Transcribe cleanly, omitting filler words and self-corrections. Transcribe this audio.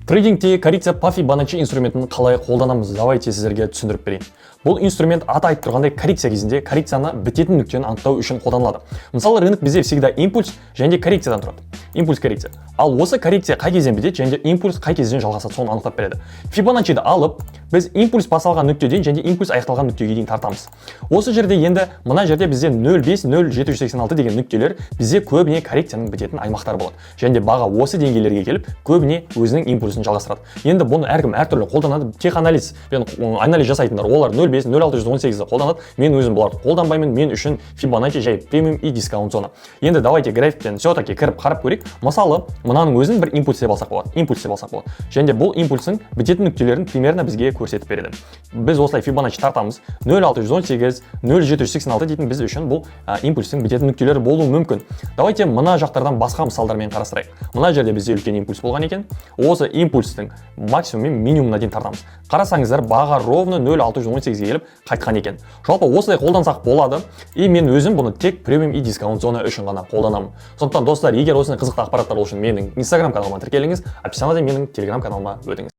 Трейдингте коррекция по Fibonacci инструментін қалай қолданамыз, давайте сіздерге түсіндіріп берейін. Бұл инструмент аты айтып тұрғандай коррекция кезінде коррекцияны бітетін нүктені анықтау үшін қолданылады. Мысалы, рынок бізде всегда импульс және коррекциядан тұрады. Импульс коррекция. Ал осы коррекция қай кезден бітеді және импульс қай кезден жалғасады, соны анықтап береді. Fibonacci'ді алып, біз импульс басталған нүктеден және импульс аяқталған нүктеге дейін тартамыз. Осы жерде енді мына жерде бізде 0,5-0,786 деген нүктелер бізде көбіне коррекцияның бітетін аймақтар болады. Және баға осы деңгейлерге келіп, көбіне өзінің импульсын жалғастырады. Енді бұны әркім әртүрлі қолданады. Тек анализ жасайтындар, олар 0,5-0,618-ді қолданады. Мен өзім бұларды қолданбаймын. Мен үшін Fibonacci жай премиум и дискаунт зона. Енді давайте графиктен все-таки кіріп қарап көрейік. Мысалы, мынаның өзін бір импульс деп алсақ болады. Және бұл импульстың бітетін нүктелерін примерно бізге көрсетіп береді. Біз осылай Fibonacci тартамыз. 0,618, 0,786 дейтін біз үшін бұл импульстың бітетін нүктелері болуы мүмкін. Давайте мына жақтардан басқа мысалдармен қарастырайық. Мына жерде бізде үлкен импульс болған екен. Осы импульстың максимум мен минимумына дейін тартамыз. Қарасаңыздар, баға ровно 0,618-ге келіп қайтқан екен. Жалпы осылай қолдансақ болады. И мен өзім бұны тек премиум и дискаунт зона үшін ғана қолданамын. Сондықтан достар, егер осындай қызықты ақпараттар үшін менің Instagram каналыма тіркеліңіз, описаниеде менің Telegram каналыма өтіңіз.